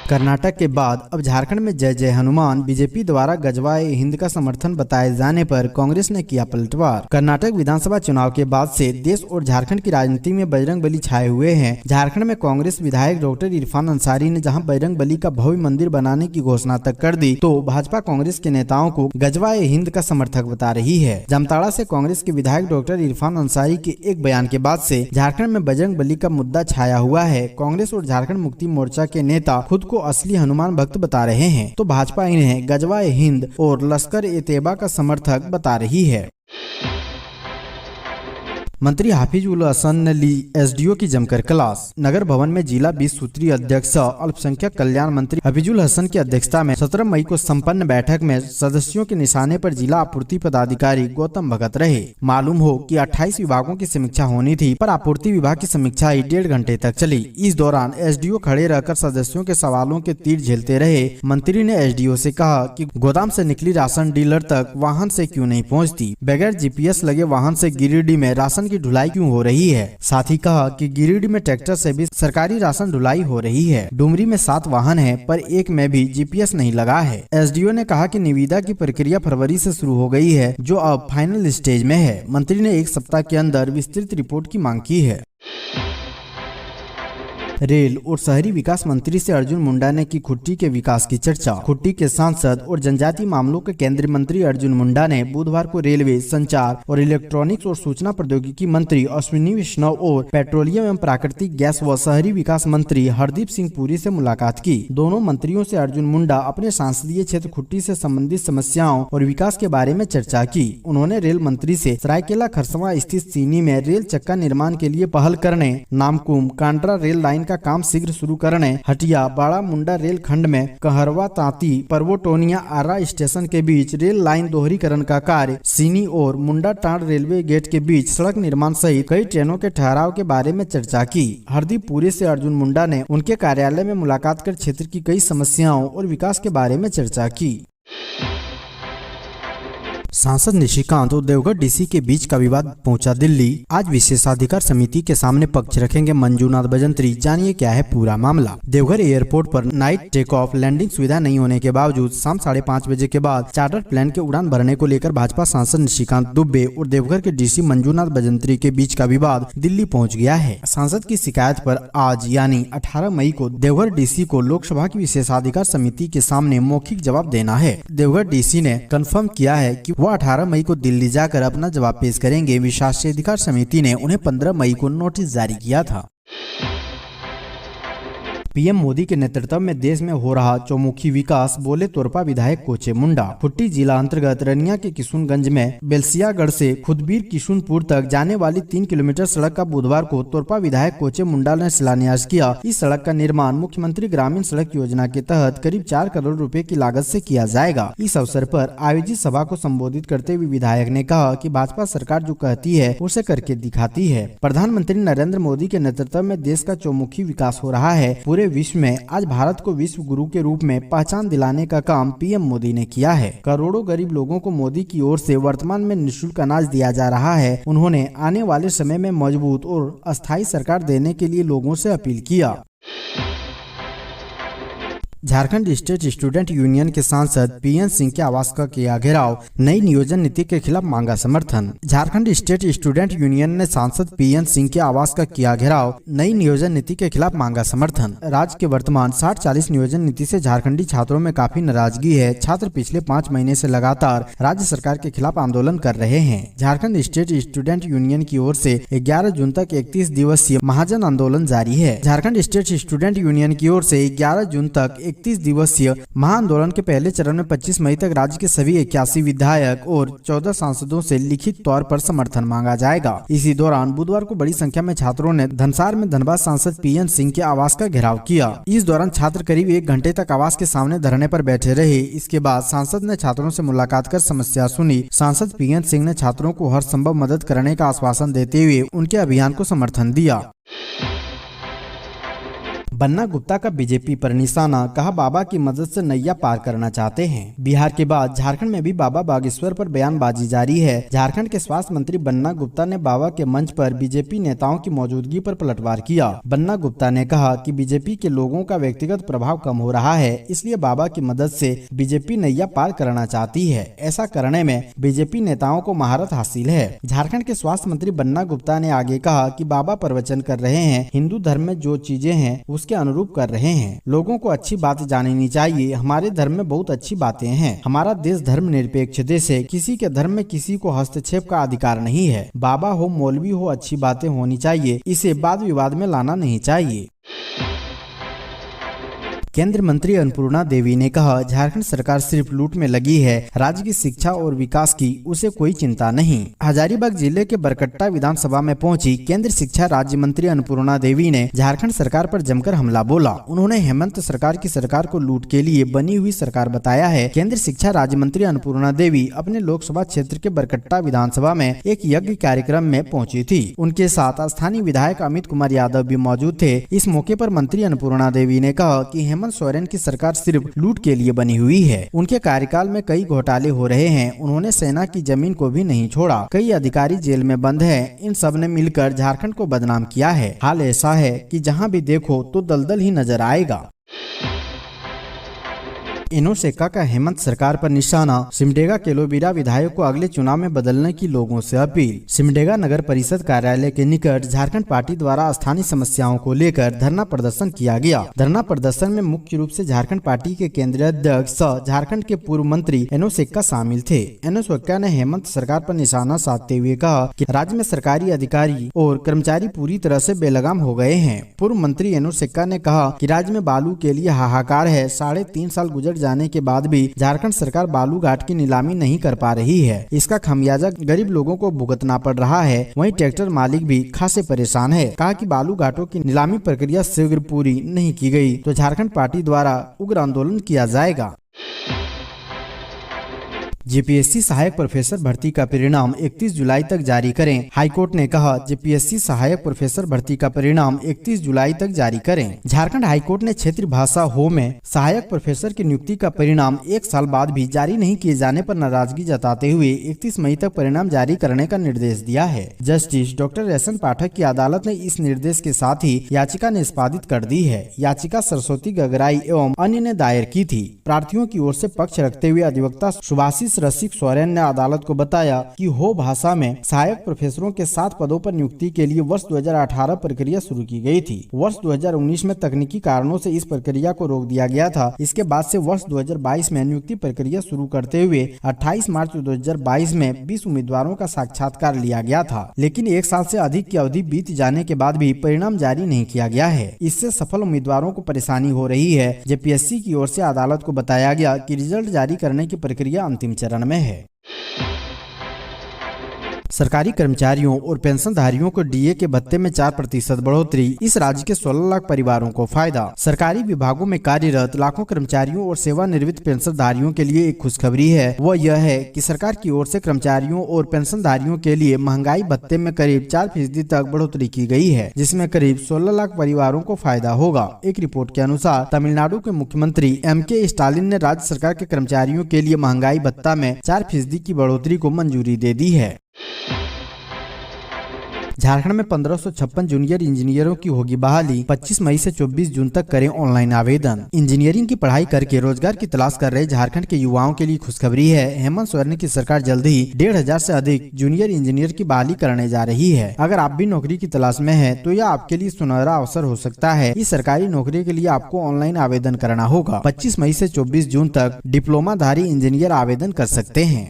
कर्नाटक के बाद अब झारखंड में जय जय हनुमान बीजेपी द्वारा गजवाए हिंद का समर्थन बताए जाने पर कांग्रेस ने किया पलटवार। कर्नाटक विधानसभा चुनाव के बाद से देश और झारखंड की राजनीति में बजरंगबली छाए हुए हैं। झारखंड में कांग्रेस विधायक डॉक्टर इरफान अंसारी ने जहां बजरंगबली का भव्य मंदिर बनाने की घोषणा तक कर दी, तो भाजपा कांग्रेस के नेताओं को गजवाए हिंद का समर्थक बता रही है। जामताड़ा से कांग्रेस के विधायक डॉक्टर इरफान अंसारी के एक बयान के बाद से झारखंड में बजरंगबली का मुद्दा छाया हुआ है। कांग्रेस और झारखंड मुक्ति मोर्चा के नेता खुद को असली हनुमान भक्त बता रहे हैं, तो भाजपा इन्हें गजवाए हिंद और लश्कर ए तैयबा का समर्थक बता रही है। मंत्री हाफिजुल हसन ने ली एसडीओ की जमकर क्लास। नगर भवन में जिला 20 सूत्री अध्यक्ष अल्पसंख्यक कल्याण मंत्री हाफिजुल हसन की अध्यक्षता में 17 मई को संपन्न बैठक में सदस्यों के निशाने पर जिला आपूर्ति पदाधिकारी गौतम भगत रहे। मालूम हो कि 28 विभागों की समीक्षा होनी थी, पर आपूर्ति विभाग की समीक्षा ही 1.5 घंटे तक चली। इस दौरान एसडीओ खड़े रहकर सदस्यों के सवालों के तीर झेलते रहे। मंत्री ने एसडीओ से कहा कि गोदाम से निकली राशन डीलर तक वाहन से क्यों नहीं पहुँचती, बगैर जीपीएस लगे वाहन से गिरिडीह में राशन की ढुलाई क्यों हो रही है। साथ ही कहा कि गिरिडीह में ट्रैक्टर से भी सरकारी राशन ढुलाई हो रही है। डुमरी में 7 वाहन है, पर एक में भी जीपीएस नहीं लगा है। एसडीओ ने कहा कि निविदा की प्रक्रिया फरवरी से शुरू हो गई है, जो अब फाइनल स्टेज में है। मंत्री ने 1 सप्ताह के अंदर विस्तृत रिपोर्ट की मांग की है। रेल और शहरी विकास मंत्री से अर्जुन मुंडा ने की खुट्टी के विकास की चर्चा। खुट्टी के सांसद और जनजातीय मामलों के केंद्रीय मंत्री अर्जुन मुंडा ने बुधवार को रेलवे, संचार और इलेक्ट्रॉनिक्स और सूचना प्रौद्योगिकी मंत्री अश्विनी वैष्णव और पेट्रोलियम एवं प्राकृतिक गैस व शहरी विकास मंत्री हरदीप सिंह पुरी से मुलाकात की। दोनों मंत्रियों से अर्जुन मुंडा अपने संसदीय क्षेत्र खुट्टी से संबंधित समस्याओं और विकास के बारे में चर्चा की। उन्होंने रेल मंत्री से सरायकेला खरसवां स्थित सीनी में रेल चक्का निर्माण के लिए पहल करने, नामकुम कांड्रा रेल लाइन का काम शीघ्र शुरू करने, हटिया बाड़ा मुंडा रेल खंड में कहरवा तांती परवोटोनिया आरा स्टेशन के बीच रेल लाइन दोहरीकरण का कार्य, सीनी और मुंडा टांड रेलवे गेट के बीच सड़क निर्माण सहित कई ट्रेनों के ठहराव के बारे में चर्चा की। हरदीप पुरी से अर्जुन मुंडा ने उनके कार्यालय में मुलाकात कर क्षेत्र की कई समस्याओं और विकास के बारे में चर्चा की। सांसद निशिकांत और देवघर डीसी के बीच का विवाद पहुंचा दिल्ली। आज विशेषाधिकार समिति के सामने पक्ष रखेंगे मंजूनाथ भजंत्री। जानिए क्या है पूरा मामला। देवघर एयरपोर्ट पर नाइट टेक ऑफ लैंडिंग सुविधा नहीं होने के बावजूद शाम 5:30 बजे के बाद चार्टर प्लेन के उड़ान भरने को लेकर भाजपा सांसद निशिकांत दुबे और देवघर के डीसी मंजूनाथ भजंत्री के बीच का विवाद दिल्ली पहुँच गया है। सांसद की शिकायत पर आज यानी 18 मई को देवघर डीसी को लोकसभा की विशेषाधिकार समिति के सामने मौखिक जवाब देना है। देवघर डीसी ने कन्फर्म किया है कि वो 18 मई को दिल्ली जाकर अपना जवाब पेश करेंगे। विशेषाधिकार समिति ने उन्हें 15 मई को नोटिस जारी किया था। पीएम मोदी के नेतृत्व में देश में हो रहा चौमुखी विकास, बोले तोरपा विधायक कोचे मुंडा। खुट्टी जिला अंतर्गत रनिया के किशुनगंज में बेलसियागढ़ से खुदबीर किशुनपुर तक जाने वाली 3 किलोमीटर सड़क का बुधवार को तोरपा विधायक कोचे मुंडा ने शिलान्यास किया। इस सड़क का निर्माण मुख्यमंत्री ग्रामीण सड़क योजना के तहत करीब 4 करोड़ रुपए की लागत से किया जाएगा। इस अवसर पर आयोजित सभा को संबोधित करते हुए विधायक ने कहा कि भाजपा सरकार जो कहती है उसे करके दिखाती है। प्रधानमंत्री नरेंद्र मोदी के नेतृत्व में देश का चौमुखी विकास हो रहा है। पूरे विश्व में आज भारत को विश्व गुरु के रूप में पहचान दिलाने का काम पीएम मोदी ने किया है। करोड़ों गरीब लोगों को मोदी की ओर से वर्तमान में निःशुल्क अनाज दिया जा रहा है। उन्होंने आने वाले समय में मजबूत और अस्थायी सरकार देने के लिए लोगों से अपील किया। झारखंड स्टेट स्टूडेंट यूनियन के सांसद पीएन सिंह के आवास का किया घेराव, नई नियोजन नीति के खिलाफ मांगा समर्थन। झारखंड स्टेट स्टूडेंट यूनियन ने सांसद पीएन सिंह के आवास का किया घेराव, नई नियोजन नीति के खिलाफ मांगा समर्थन। राज्य के वर्तमान 60-40 नियोजन नीति से झारखंडी छात्रों में काफी नाराजगी है। छात्र पिछले 5 महीने से लगातार राज्य सरकार के खिलाफ आंदोलन कर रहे हैं। झारखंड स्टेट स्टूडेंट यूनियन की ओर से 11 जून तक 31 दिवसीय महाजन आंदोलन जारी है। झारखंड स्टेट स्टूडेंट यूनियन की ओर से 11 जून तक 31 दिवसीय महाआंदोलन के पहले चरण में 25 मई तक राज्य के सभी 81 विधायक और 14 सांसदों से लिखित तौर पर समर्थन मांगा जाएगा। इसी दौरान बुधवार को बड़ी संख्या में छात्रों ने धनसार में धनबाद सांसद पीएन सिंह के आवास का घेराव किया। इस दौरान छात्र करीब 1 घंटे तक आवास के सामने धरने पर बैठे रहे। इसके बाद सांसद ने छात्रों से मुलाकात कर समस्या सुनी। सांसद पीएन सिंह ने छात्रों को हर संभव मदद करने का आश्वासन देते हुए उनके अभियान को समर्थन दिया। बन्ना गुप्ता का बीजेपी पर निशाना, कहा बाबा की मदद से नैया पार करना चाहते हैं। बिहार के बाद झारखंड में भी बाबा बागेश्वर पर बयानबाजी जारी है। झारखंड के स्वास्थ्य मंत्री बन्ना गुप्ता ने बाबा के मंच पर बीजेपी नेताओं की मौजूदगी पर पलटवार किया। बन्ना गुप्ता ने कहा कि बीजेपी के लोगों का व्यक्तिगत प्रभाव कम हो रहा है, इसलिए बाबा की मदद से बीजेपी नैया पार करना चाहती है। ऐसा करने में बीजेपी नेताओं को महारत हासिल है। झारखंड के स्वास्थ्य मंत्री बन्ना गुप्ता ने आगे कहा कि बाबा प्रवचन कर रहे हैं, हिंदू धर्म में जो चीजें हैं उसके अनुरूप कर रहे हैं। लोगों को अच्छी बात जाननी चाहिए। हमारे धर्म में बहुत अच्छी बातें हैं। हमारा देश धर्मनिरपेक्ष देश है। किसी के धर्म में किसी को हस्तक्षेप का अधिकार नहीं है। बाबा हो, मौलवी हो, अच्छी बातें होनी चाहिए। इसे वाद विवाद में लाना नहीं चाहिए। केंद्रीय मंत्री अन्नपूर्णा देवी ने कहा, झारखंड सरकार सिर्फ लूट में लगी है, राज्य की शिक्षा और विकास की उसे कोई चिंता नहीं। हजारीबाग जिले के बरकट्टा विधानसभा में पहुंची केंद्रीय शिक्षा राज्य मंत्री अन्नपूर्णा देवी ने झारखंड सरकार पर जमकर हमला बोला। उन्होंने हेमंत सरकार की सरकार को लूट के लिए बनी हुई सरकार बताया है। केंद्रीय शिक्षा राज्य मंत्री अन्नपूर्णा देवी अपने लोकसभा क्षेत्र के बरकट्टा विधानसभा में एक यज्ञ कार्यक्रम में पहुंची थी। उनके साथ स्थानीय विधायक अमित कुमार यादव भी मौजूद थे। इस मौके पर मंत्री अन्नपूर्णा देवी ने कहा कि हेमंत सोरेन की सरकार सिर्फ लूट के लिए बनी हुई है। उनके कार्यकाल में कई घोटाले हो रहे हैं। उन्होंने सेना की जमीन को भी नहीं छोड़ा। कई अधिकारी जेल में बंद हैं। इन सब ने मिलकर झारखंड को बदनाम किया है। हाल ऐसा है कि जहां भी देखो तो दलदल ही नजर आएगा। इनोसेका का हेमंत सरकार पर निशाना, सिमडेगा केलोबिरा विधायक को अगले चुनाव में बदलने की लोगों से अपील। सिमडेगा नगर परिषद कार्यालय के निकट झारखंड पार्टी द्वारा स्थानीय समस्याओं को लेकर धरना प्रदर्शन किया गया। धरना प्रदर्शन में मुख्य रूप से झारखंड पार्टी के केंद्रीय अध्यक्ष सह झारखंड के पूर्व मंत्री इनोसेका शामिल थे। इनोसेका ने हेमंत सरकार पर निशाना साधते हुए कहा कि राज्य में सरकारी अधिकारी और कर्मचारी पूरी तरह से बेलगाम हो गए हैं। पूर्व मंत्री इनोसेका ने कहा कि राज्य में बालू के लिए हाहाकार है। 3.5 साल गुजर जाने के बाद भी झारखंड सरकार बालू घाट की नीलामी नहीं कर पा रही है। इसका खमियाजा गरीब लोगों को भुगतना पड़ रहा है। वहीं ट्रैक्टर मालिक भी खासे परेशान है। कहा कि बालू घाटों की नीलामी प्रक्रिया शीघ्र पूरी नहीं की गई तो झारखंड पार्टी द्वारा उग्र आंदोलन किया जाएगा। जेपीएससी सहायक प्रोफेसर भर्ती का परिणाम 31 जुलाई तक जारी करें। हाईकोर्ट ने कहा, जेपीएससी सहायक प्रोफेसर भर्ती का परिणाम 31 जुलाई तक जारी करें। झारखंड हाईकोर्ट ने क्षेत्रीय भाषा हो में सहायक प्रोफेसर की नियुक्ति का परिणाम 1 साल बाद भी जारी नहीं किए जाने पर नाराजगी जताते हुए 31 मई तक परिणाम जारी करने का निर्देश दिया है। Justice doctor SN. पाठक की अदालत ने इस निर्देश के साथ ही याचिका निष्पादित कर दी है। याचिका सरस्वती गगराई एवं अन्य ने दायर की थी। प्रार्थियों की ओर से पक्ष रखते हुए अधिवक्ता सुभाषिष रसिक सोरेन ने अदालत को बताया कि हो भाषा में सहायक प्रोफेसरों के 7 पदों पर नियुक्ति के लिए वर्ष 2018 प्रक्रिया शुरू की गई थी। वर्ष 2019 में तकनीकी कारणों से इस प्रक्रिया को रोक दिया गया था। इसके बाद से वर्ष 2022 में नियुक्ति प्रक्रिया शुरू करते हुए 28 मार्च 2022 में 20 उम्मीदवारों का साक्षात्कार लिया गया था, लेकिन 1 साल से अधिक की अवधि बीत जाने के बाद भी परिणाम जारी नहीं किया गया है। इससे सफल उम्मीदवारों को परेशानी हो रही है। जेपीएससी की ओर से अदालत को बताया गया कि रिजल्ट जारी करने की प्रक्रिया अंतिम चरण में है। सरकारी कर्मचारियों और पेंशनधारियों को डीए के भत्ते में 4% बढ़ोतरी, इस राज्य के 16 लाख परिवारों को फायदा। सरकारी विभागों में कार्यरत लाखों कर्मचारियों और सेवानिवृत्त पेंशनधारियों के लिए एक खुशखबरी है। वह यह है कि सरकार की ओर से कर्मचारियों और पेंशनधारियों के लिए महंगाई भत्ते में करीब 4% तक बढ़ोतरी की गई है, जिसमें करीब 16 लाख परिवारों को फायदा होगा। एक रिपोर्ट के अनुसार तमिलनाडु के मुख्यमंत्री एम.के. स्टालिन ने राज्य सरकार के कर्मचारियों के लिए महंगाई भत्ता में 4% की बढ़ोतरी को मंजूरी दे दी है। झारखंड में 1556 जूनियर इंजीनियरों की होगी बहाली। 25 मई से 24 जून तक करें ऑनलाइन आवेदन। इंजीनियरिंग की पढ़ाई करके रोजगार की तलाश कर रहे झारखंड के युवाओं के लिए खुशखबरी है। हेमंत सोरेन की सरकार जल्द ही 1500 से अधिक जूनियर इंजीनियर की बहाली करने जा रही है। अगर आप भी नौकरी की तलाश में हैं, तो यह आपके लिए सुनहरा अवसर हो सकता है। इस सरकारी नौकरी के लिए आपको ऑनलाइन आवेदन करना होगा। 25 मई से 24 जून तक डिप्लोमाधारी इंजीनियर आवेदन कर सकते हैं।